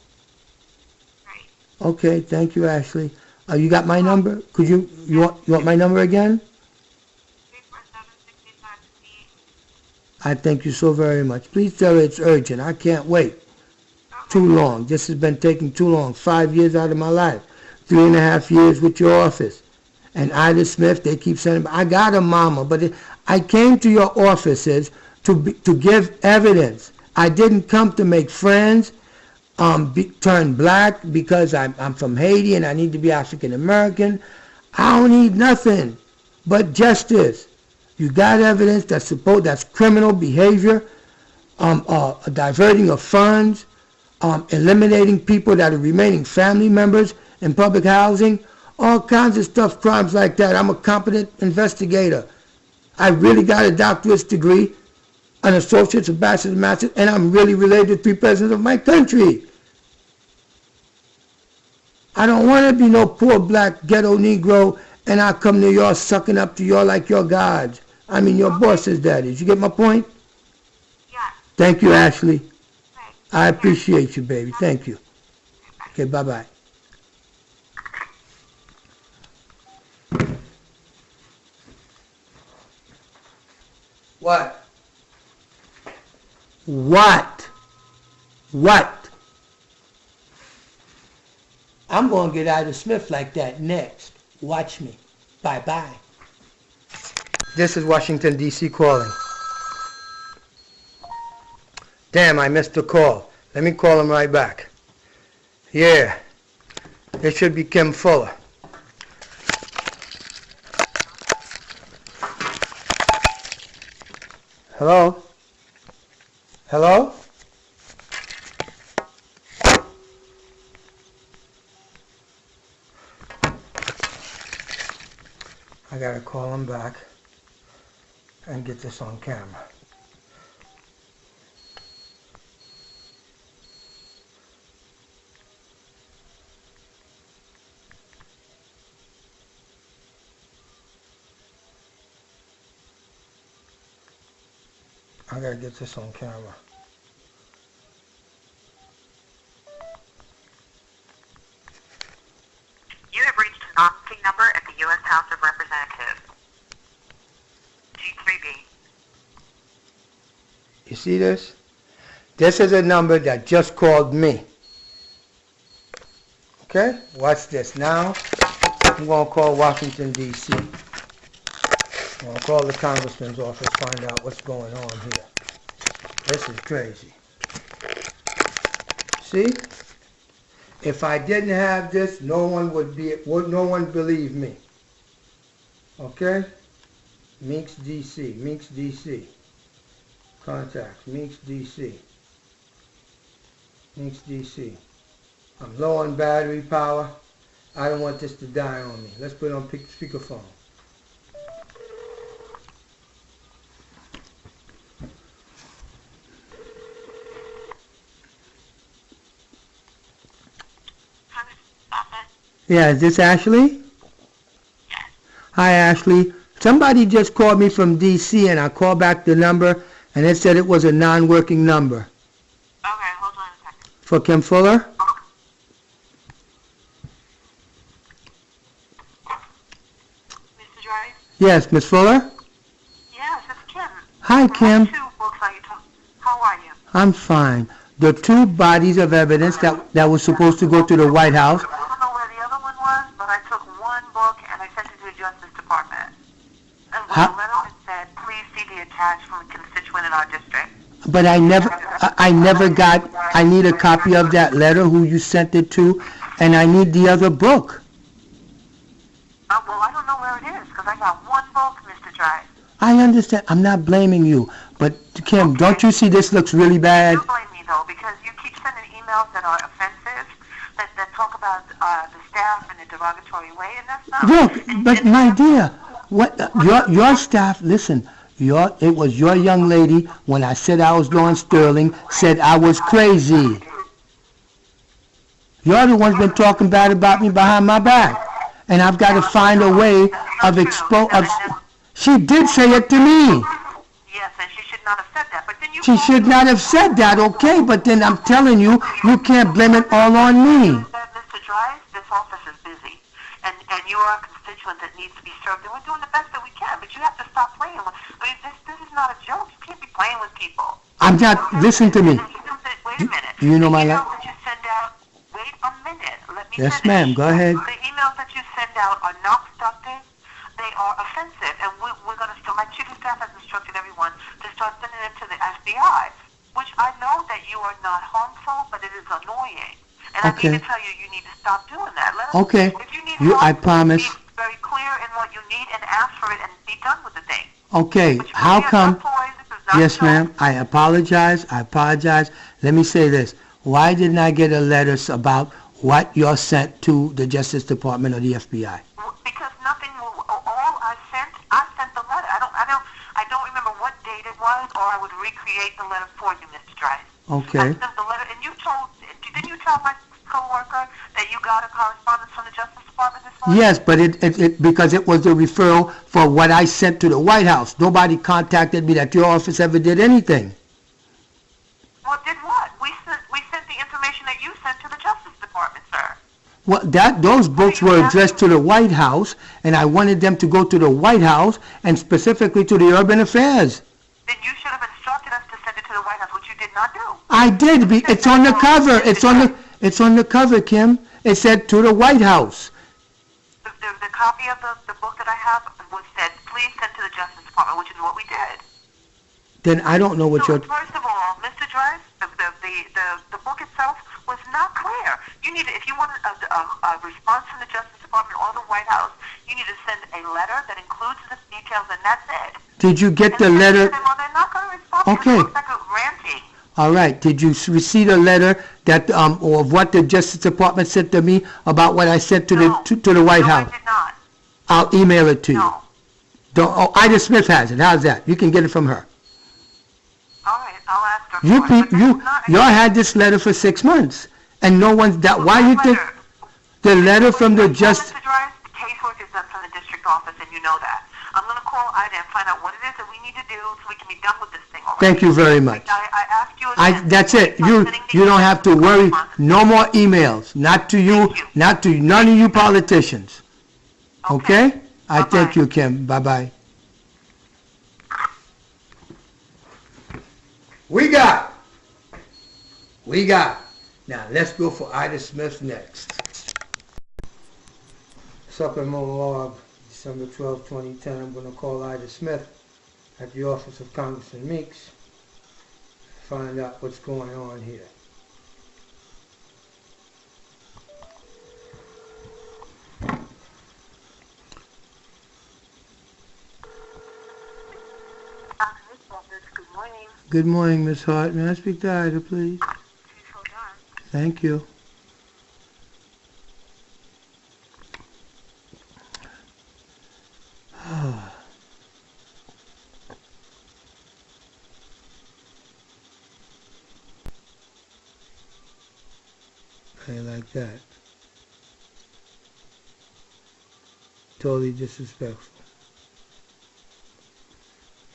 Right.
Okay, thank you, Ashley. You got my number? Could you want my number again?
347-6568.
I thank you so very much. Please tell her it's urgent. I can't wait too long. This has been taking too long. 5 years out of my life. 3.5 years with your office. And Ida Smith, they keep saying, I got a mama, but I came to your offices to give evidence. I didn't come to make friends, turn black because I'm from Haiti and I need to be African American. I don't need nothing but justice. You got evidence that's criminal behavior, diverting of funds, eliminating people that are remaining family members in public housing, all kinds of stuff, crimes like that. I'm a competent investigator. I really got a doctorate degree, an associate's, a bachelor's, a master's, and I'm really related to 3 presidents of my country. I don't want to be no poor black ghetto Negro and I come to y'all sucking up to y'all like your gods. I mean your bosses, daddies. You get my point?
Yeah.
Thank you, Ashley.
Right.
I appreciate you, baby. Thank you. Okay, bye-bye. What? I'm going to get Ida Smith like that next. Watch me. Bye-bye. This is Washington, D.C. calling. Damn, I missed the call. Let me call him right back. Yeah. It should be Kim Fuller. Hello? Hello? I gotta call him back and get this on camera. I gotta get this on camera.
You have reached an officing number at the U.S. House of Representatives. G3B.
You see this? This is a number that just called me. Okay? Watch this. Now, I'm going to call Washington, D.C. I'm going to call the congressman's office, find out what's going on here. This is crazy. See? If I didn't have this, no one believe me. Okay? Meeks, D.C. Meeks, D.C. Contacts. Meeks, D.C. Meeks, D.C. I'm low on battery power. I don't want this to die on me. Let's put it on speakerphone. Yeah, is this Ashley?
Yes.
Hi, Ashley. Somebody just called me from D.C. and I called back the number and it said it was a non-working number.
Okay, hold on a second.
For Kim Fuller?
Mr. Drive?
Yes, Miss Fuller?
Yes, it's Kim.
Hi, Kim.
How are you?
I'm fine. The 2 bodies of evidence that was supposed to go to the White House.
I don't know where the other one was, but I took one book and I sent it to the Justice Department. And with a letter that said, please see the attached from a constituent in our district.
But I never got, I need a copy of that letter, who you sent it to, and I need the other book.
Well, I don't know where it is, because I got one book, Mr. Drive.
I understand. I'm not blaming you. But, Kim, don't you see this looks really bad?
You blame me, though, because you keep sending emails that are offensive, that talk about the staff staff in a derogatory way, and that's not...
Look, but my dear, what your staff, listen, it was your young lady, when I said I was going Sterling, said I was crazy. You're the one's been talking bad about me behind my back. And I've got to find a way of she did say it to me.
Yes, and she should not have said that, but then you...
She should not have said that, okay, but then I'm telling you, you can't blame it all on me.
Mr. Dries, this office is busy, and you are a constituent that needs to be served, and we're doing the best that we can, but you have to stop playing with... I mean, this is not a joke. You can't be playing with people.
I'm not... Listen to me.
Wait a minute.
Do you know my life?
The emails that you send out... Wait a minute. Let me
Yes,
finish.
ma'am. Go ahead.
The emails that you send out are not productive. They are offensive, and we're going to still... My chief of staff has instructed everyone to start sending them to the FBI, which I know that you are not harmful, but it is annoying. And I need to tell you, you need to stop doing that.
Okay.
If you need help,
I promise.
be very clear in what you need and ask for it and be done with the thing.
Okay, how come... Yes, ma'am, I apologize. Let me say this. Why didn't I get a letter about what you're sent to the Justice Department or the FBI?
Because nothing. All I sent the letter. I don't remember what date it was, or I would recreate the letter for you, Mr. Dries.
Okay.
I sent the letter, and didn't you tell my coworker that you got a correspondence from the Justice Department this morning?
Yes, but it because it was the referral for what I sent to the White House. Nobody contacted me that your office ever did anything.
Well, did what? We sent the information that you sent to the Justice Department, sir.
Well, those books were addressed to the White House, and I wanted them to go to the White House and specifically to the Urban Affairs.
Then you should have instructed us to send it to the White House, which you did not do.
I did. It's on the cover. It's on the cover, Kim. It said to the White House.
The copy of the book that I have was said, please send to the Justice Department, which is what we did.
Then I don't know what
First of all, Mr. Dries, the book itself was not clear. You need to, if you want a response from the Justice Department or the White House, you need to send a letter that includes the details, and that's it.
Did you get the letter?
Well, they're not going to respond.
Okay.
It looks like a ranting.
All right. Did you receive a letter that of what the Justice Department sent to me about what I sent to the White House?
No, I did not.
I'll email it to you.
No.
Ida Smith has it. How's that? You can get it from her.
All right, I'll ask her.
Y'all had this letter for 6 months, and no one's that. Why you think the letter from the Justice?
Mr. Dries, the casework is done from the district office, and you know that. I'm going to call Ida and find out what it is that we need to do so we can be done with this thing already.
Thank you very much.
I asked you again.
That's it. You don't have to worry. No more emails. Not to you. Not to none of you politicians. Okay? I thank you, Kim. Bye-bye. We got. Now, let's go for Ida Smith next. Supplemental log, December 12, 2010. I'm going to call Ida Smith at the office of Congressman Meeks. Find out what's going on here.
Good morning.
Good morning, Miss Hart. May I speak to Ida, please?
Please hold on.
Thank you. Play like that. Totally disrespectful.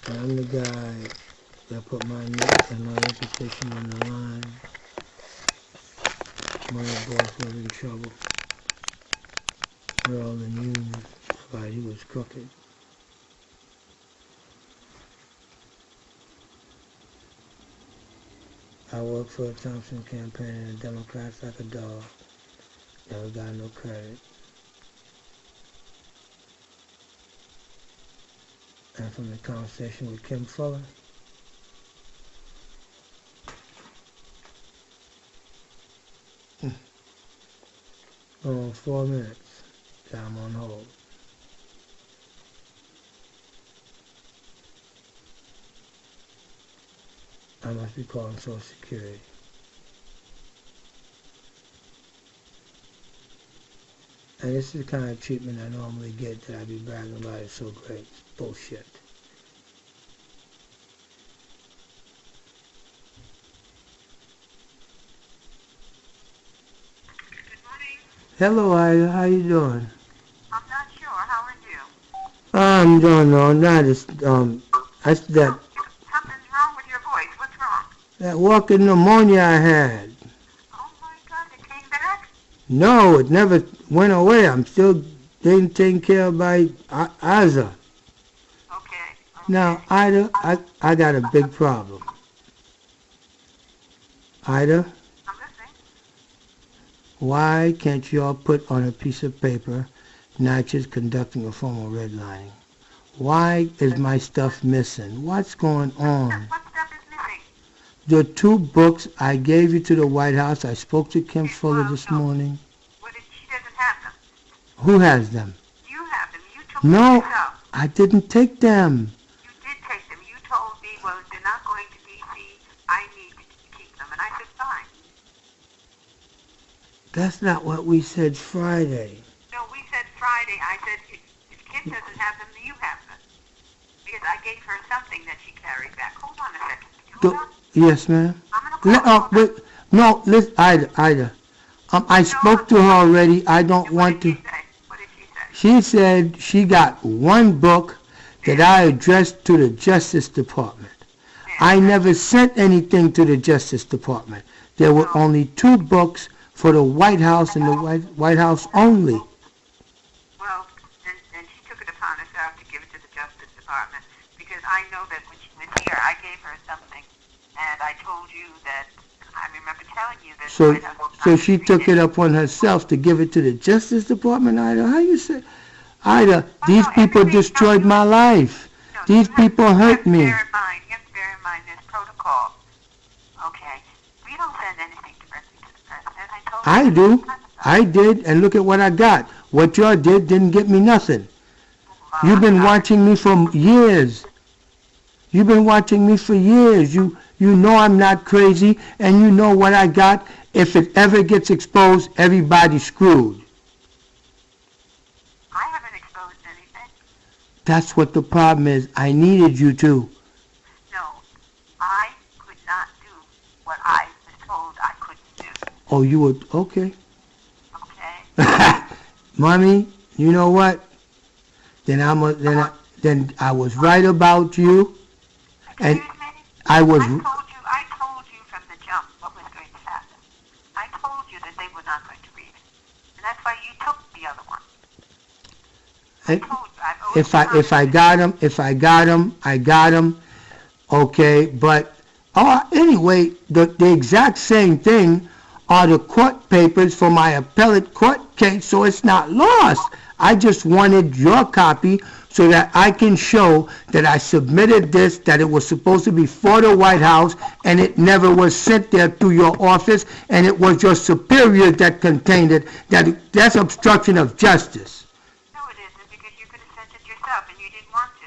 I'm the guy that put my neck and my reputation on the line. My boss was in trouble. We're all in union about he was crooked. I worked for the Thompson campaign and the Democrats like a dog. Never got no credit. And from the conversation with Kim Fuller, going on 4 minutes, I'm on hold. I must be calling Social Security. And this is the kind of treatment I normally get that I be bragging about. It's so great. It's bullshit.
Good morning.
Hello, Ida. How you doing?
I'm not sure. How are you?
I'm doing all right. It's, that
Something's wrong with your voice. What's wrong?
that walking pneumonia I had.
Oh my God, it came back?
No, it never went away. I'm still being taken care of by Isa.
Okay.
Now, Ida, I got a big problem. Ida,
I'm listening.
why can't you all put on a piece of paper, Natchez conducting a formal redlining? Why is my stuff missing? What's going on?
What stuff is missing?
The 2 books I gave you to the White House, I spoke to Kim Fuller this morning.
She doesn't have them.
Who has them?
You have them. You took them
No,
yourself.
I didn't take them.
You did take them. You told me, well, they're not going to D.C. I need to keep them. And I said, fine.
That's not what we said Friday.
No, we said Friday. I said, if Kim doesn't have them, you have them. Because I gave her something that she carried back. Hold on a second. Hold on.
Yes, ma'am.
I'm going to call her.
Wait, no, listen, Ida. I spoke to her already. I don't want to.
What did she say?
She said she got 1 book that I addressed to the Justice Department. I never sent anything to the Justice Department. There were only 2 books for the White House and the White House only.
Well, then she took it upon herself to give it to the Justice Department because I know that when she was here, I gave her something, and I told you that I remember telling you that.
So she took it upon herself to give it to the Justice Department, Ida. How you say? Ida, these people destroyed my life. These people hurt me.
You have to bear in mind this protocol. Okay, we don't send anything directly to the president. I told
I do. I did, and look at what I got. What y'all didn't get me nothing. You've been watching me for years. You've been watching me for years. You know I'm not crazy, and you know what I got. If it ever gets exposed, everybody's screwed.
I haven't exposed anything.
That's what the problem is. I needed you to.
No, I could not do what I was told I couldn't do.
Oh, you would? Okay.
Okay?
Mommy, you know what? Then I was right about you. And I was.
I told you from the jump what was going to happen. I told you that they were not going to read it, and that's why you took the other one. I told you.
If I got them, I got them. Okay, but anyway, the exact same thing are the court papers for my appellate court case, so it's not lost. I just wanted your copy so that I can show that I submitted this, that it was supposed to be for the White House, and it never was sent there through your office, and it was your superior that contained it. That's obstruction of justice.
No, it isn't, because you could have sent it yourself, and you didn't want to.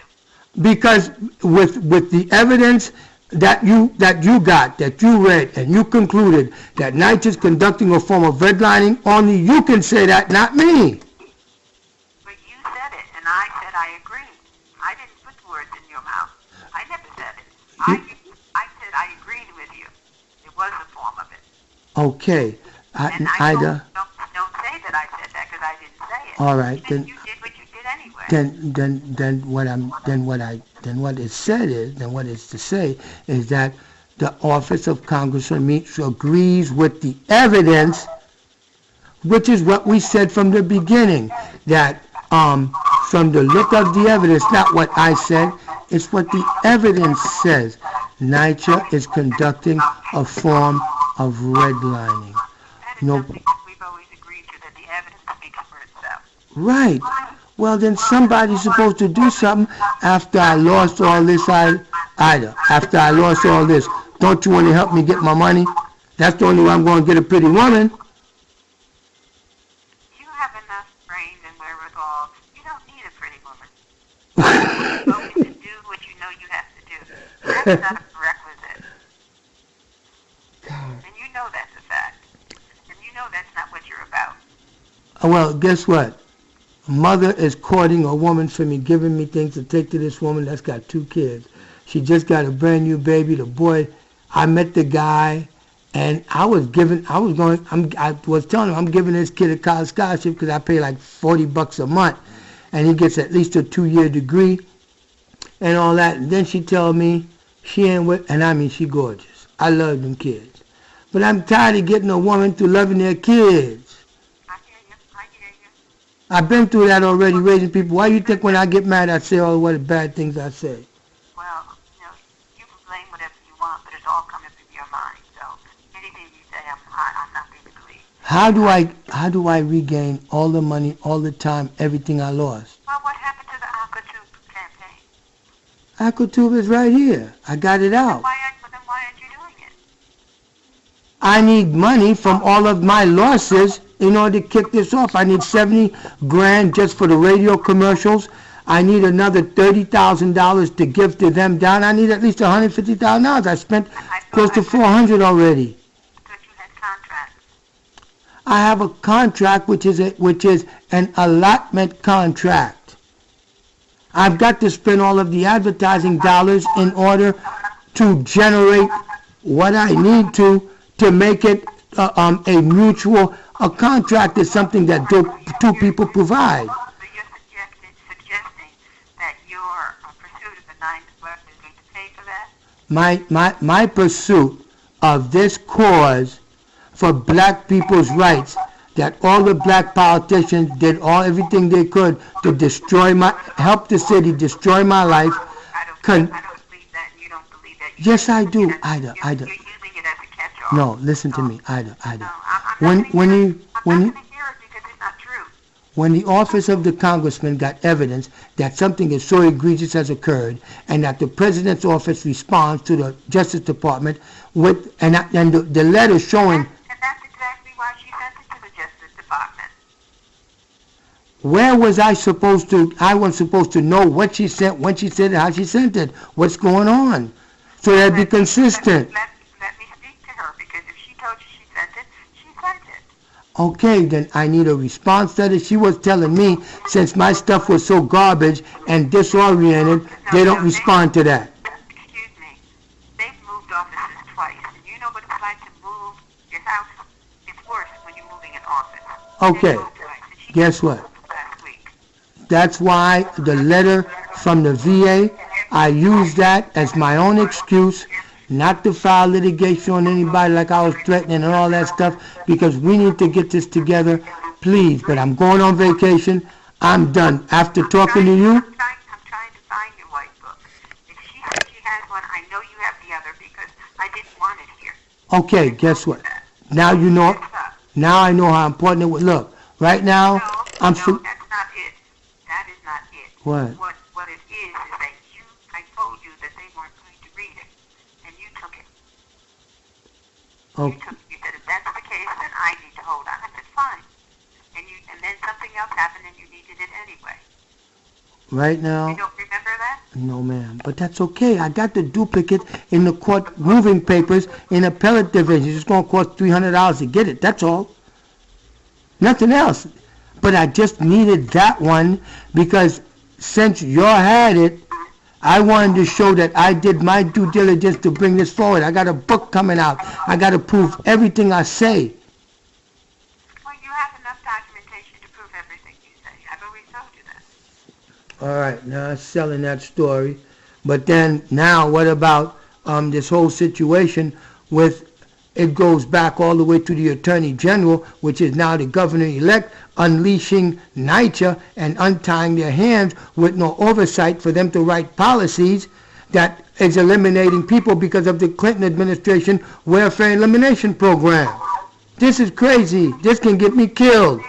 Because with the evidence that you got, that you read, and you concluded that Knight is conducting a form of redlining, only you can say that, not me.
But you said it, and I said I agreed. I didn't put words in your mouth. I never said it. I said I agreed with you. It was a form of it.
Okay.
And
Ida.
Don't say that I said that, because I didn't say it.
All right.
Then you did what you did anyway.
What it said is, then what it's to say is that the office of Congressman Meeks agrees with the evidence, which is what we said from the beginning, that from the look of the evidence, not what I said, it's what the evidence says. NYCHA is conducting a form of redlining. No.
We've always agreed to that the evidence speaks for itself.
Right. Well, then somebody's supposed to do something after I lost all this, Ida. After I lost all this. Don't you want to help me get my money? That's the only way I'm going to get a pretty woman.
You have enough brains and wherewithal. You don't need a pretty woman. You always do what you know you have to do. That's not a prerequisite. And you know that's a fact. And you know that's not what you're about.
Well, guess what? A mother is courting a woman for me, giving me things to take to this woman that's got 2 kids. She just got a brand new baby. The boy, I met the guy, and I was telling him I'm giving this kid a college scholarship because I pay like $40 a month, and he gets at least a 2-year degree and all that. And then she told me she ain't with, and I mean she gorgeous. I love them kids. But I'm tired of getting a woman through loving their kids.
I hear you.
I've been through that already, raising people. Why you think when I get mad I say all the bad things I say?
Well, you can blame whatever you want, but it's all coming from your mind. So anything you say, I'm not going to believe.
How do I regain all the money, all the time, everything I lost?
Well, what happened to the Aquatube campaign?
Aquatube is right here. I got it out.
Then why aren't you doing it?
I need money from all of my losses in order to kick this off. I need $70,000 just for the radio commercials. I need another $30,000 to give to them down. I need at least $150,000. I spent close to $400 already.
I thought you had contracts.
I have a contract which is an allotment contract. I've got to spend all of the advertising dollars in order to generate what I need to make it a mutual. A contract is something that two people provide.
So you're suggesting that your pursuit of the 9th West is going to pay for that?
My pursuit of this cause for black people's rights, that all the black politicians did everything they could to help the city destroy my life.
I don't believe that, and you don't believe that.
Yes, I do, Ida.
You're using it as a catch-all.
No, listen to me, Ida.
No, I'm not going to hear it because it's not true.
When the office of the congressman got evidence that something as so egregious has occurred, and that the president's office responds to the Justice Department with and the letter showing.
And that's exactly why she sent it to the Justice Department.
Where was I supposed to? I was supposed to know what she sent, when she sent it, how she sent it, what's going on, so that'd be consistent.
Let me speak to her, because if she told you she sent it, she sent it.
Okay, then I need a response letter. She was telling me since my stuff was so garbage and disoriented, they don't respond to that.
Excuse me. They've moved offices twice, and you know what it's like to move your house? It's worse when you're moving an office.
Okay, guess what?
Last week.
That's why the letter from the VA, I used that as my own excuse not to file litigation on anybody like I was threatening and all that stuff, because we need to get this together, please. But I'm going on vacation. I'm done. After talking to you.
I'm trying to find your white book. If she says she has one, I know you have the other, because I didn't want it here.
Okay, guess what? Now you know. Now I know how important it was. Look, right now,
No, that's not it. That is not it.
What?
What it is that I told you that they weren't going to read it, and you took it.
Okay.
You said if that's the case, then I need to hold on. I said fine. And then something else happened, and you needed it anyway.
Right now.
You don't remember that?
No, ma'am. But that's okay. I got the duplicate in the court moving papers in appellate division. It's going to cost $300 to get it. That's all. Nothing else. But I just needed that one because since you had it, I wanted to show that I did my due diligence to bring this forward. I got a book coming out. I got to prove everything I say.
Well, you have enough documentation to prove everything you say. I've always told you that.
All right, now I'm selling that story. But then now what about this whole situation with, it goes back all the way to the Attorney General, which is now the governor-elect, unleashing NYPD and untying their hands with no oversight for them to write policies that is eliminating people because of the Clinton administration welfare elimination program. This is crazy. This can get me killed.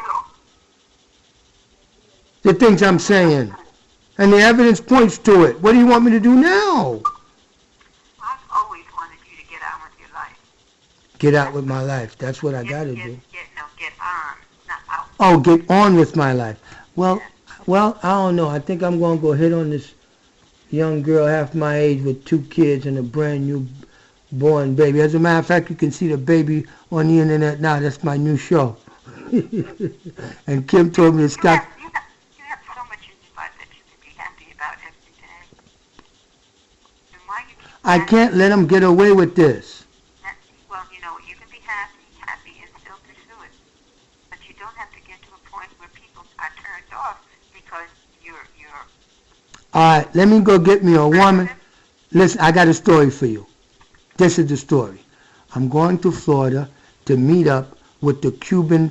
The things I'm saying. And the evidence points to it. What do you want me to do now?
I've always wanted you to get on with your life.
Get out with my life. That's what I got to do.
Get on, not out.
Oh, get on with my life. Well, I don't know. I think I'm going to go hit on this young girl half my age with 2 kids and a brand new born baby. As a matter of fact, you can see the baby on the internet now. That's my new show. And Kim told me to stop.
You have so much in your life that you can be happy about every day. And why you keep
I can't let them get away with this.
Well, you know, you can be happy and still pursue it. But you don't have to get to a point where people are turned off because you're
All right, let me go get me a woman. Listen, I got a story for you. This is the story. I'm going to Florida to meet up with the Cuban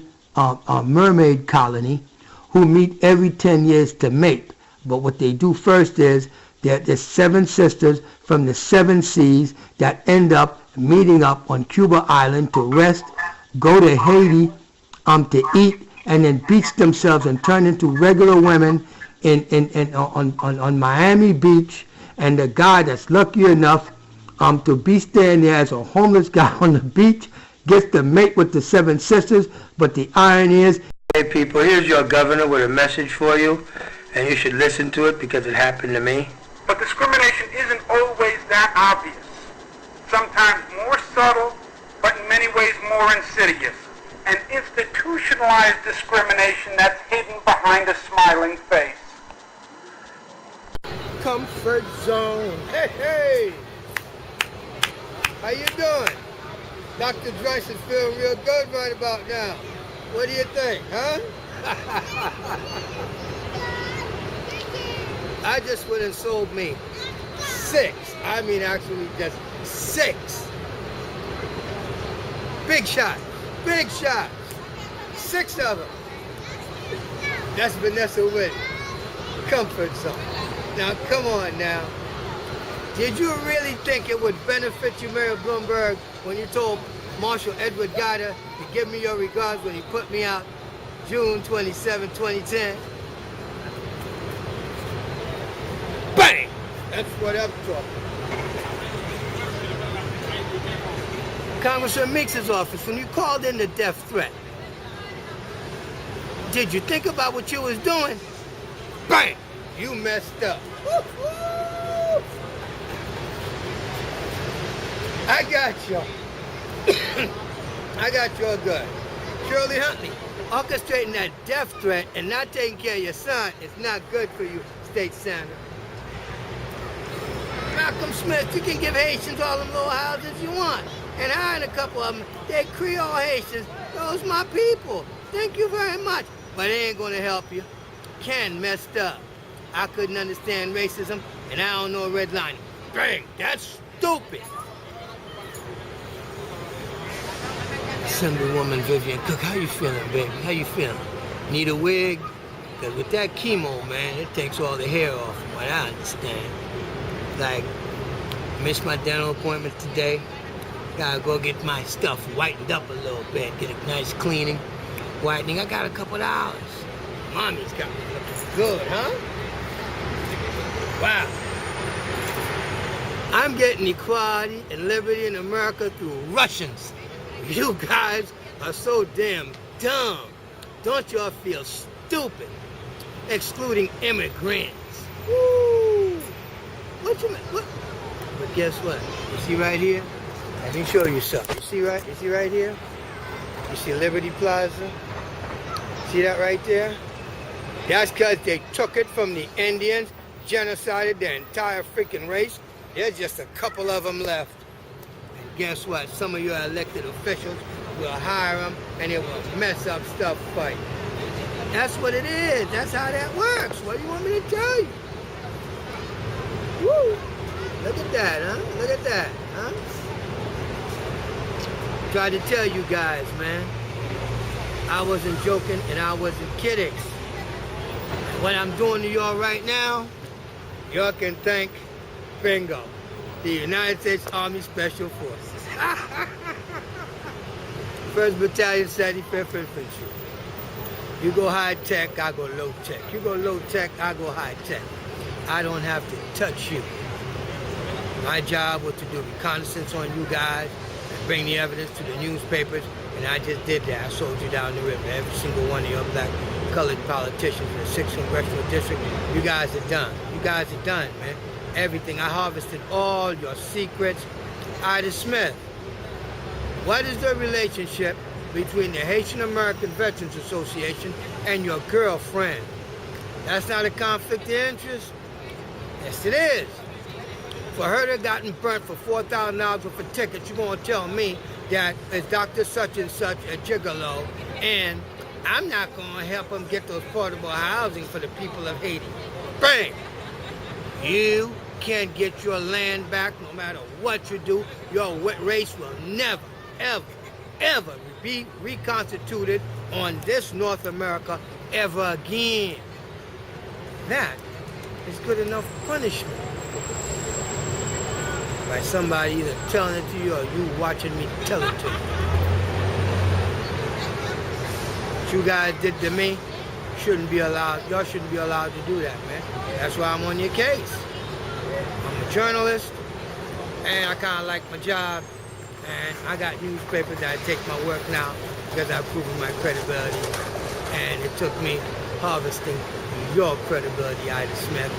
mermaid colony who meet every 10 years to mate. But what they do first is there's 7 sisters from the 7 seas that end up meeting up on Cuba Island to rest, go to Haiti to eat, and then beach themselves and turn into regular women on Miami Beach. And the guy that's lucky enough to be staying there as a homeless guy on the beach gets to mate with the 7 sisters. But the irony is, hey people, here's your governor with a message for you, and you should listen to it because it happened to me.
But discrimination isn't always that obvious. Sometimes more subtle, but in many ways more insidious. An institutionalized discrimination that's hidden behind a smiling face.
Comfort zone. Hey, hey. How you doing? Dr. Joyce is feeling real good right about now. What do you think, huh? I just went and sold me 6. I mean, actually just 6. Big shots. Big shots. 6 of them. That's Vanessa Whitney. Comfort zone. Now, come on now. Did you really think it would benefit you, Mayor Bloomberg, when you told Marshal Edward Guider to give me your regards when he put me out June 27, 2010? Bang! That's what I'm talking about. Congressman Meeks' office, when you called in the death threat, did you think about what you was doing? Bang! You messed up. I got you. I got your good. Shirley Huntley, orchestrating that death threat and not taking care of your son is not good for you, State Senator. Malcolm Smith, you can give Haitians all them little houses you want. And hiring a couple of them, they're Creole Haitians. Those my people. Thank you very much. But it ain't gonna help you. Ken messed up. I couldn't understand racism, and I don't know redlining. Bang, that's stupid. Assemblywoman Vivian Cook, how you feeling, baby? How you feeling? Need a wig? Because with that chemo, man, it takes all the hair off, from what I understand. Like, missed my dental appointment today. Gotta go get my stuff whitened up a little bit, get a nice cleaning, whitening. I got a couple of hours. Mommy's got me looking good, huh? Wow. I'm getting equality and liberty in America through Russians. You guys are so damn dumb. Don't y'all feel stupid? Excluding immigrants. Woo! What you mean? What? But guess what? You see right here? Let me show you something. You see right here? You see Liberty Plaza? See that right there? That's because they took it from the Indians, genocided their entire freaking race. There's just a couple of them left. And guess what? Some of your elected officials will hire them and it will mess up stuff for you. That's what it is. That's how that works. What do you want me to tell you? Woo! Look at that, huh? Look at that, huh? Tried to tell you guys, man. I wasn't joking and I wasn't kidding. What I'm doing to y'all right now, y'all can thank, bingo, the United States Army Special Forces. 1st Battalion, 75th Infantry. You go high tech, I go low tech. You go low tech, I go high tech. I don't have to touch you. My job was to do reconnaissance on you guys and bring the evidence to the newspapers, and I just did that. I sold you down the river. Every single one of your black colored politicians in the 6th Congressional District, you guys are done. You guys are done, man. Everything. I harvested all your secrets. Ida Smith, what is the relationship between the Haitian American Veterans Association and your girlfriend. That's not a conflict of interest? Yes, it is. For her to have gotten burnt for $4,000 worth of tickets, you're going to tell me that it's Dr. Such and Such a gigolo, and I'm not going to help him get those portable housing for the people of Haiti. Bang! You can't get your land back no matter what you do. Your race will never, ever, ever be reconstituted on this North America ever again. That is good enough punishment. By somebody either telling it to you or you watching me tell it to you. What you guys did to me, shouldn't be allowed. Y'all shouldn't be allowed to do that, man. That's why I'm on your case. I'm a journalist, and I kind of like my job, and I got newspapers that I take my work now because I've proven my credibility, and it took me harvesting your credibility, Ida Smith.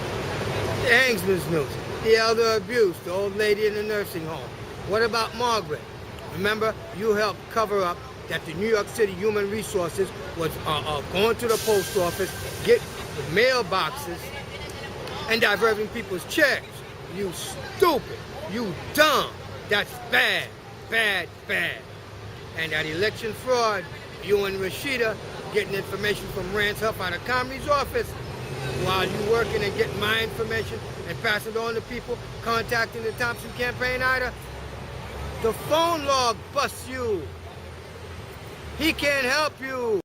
The Hangsman's news, the elder abuse, the old lady in the nursing home. What about Margaret? Remember, you helped cover up that the New York City Human Resources was going to the post office, get the mailboxes, and diverting people's checks. You stupid. You dumb. That's bad, bad, bad. And that election fraud, you and Rashida getting information from Rance Huff out of Comey's office while you working and getting my information and passing it on to people contacting the Thompson campaign, Ida. The phone log busts you. He can't help you.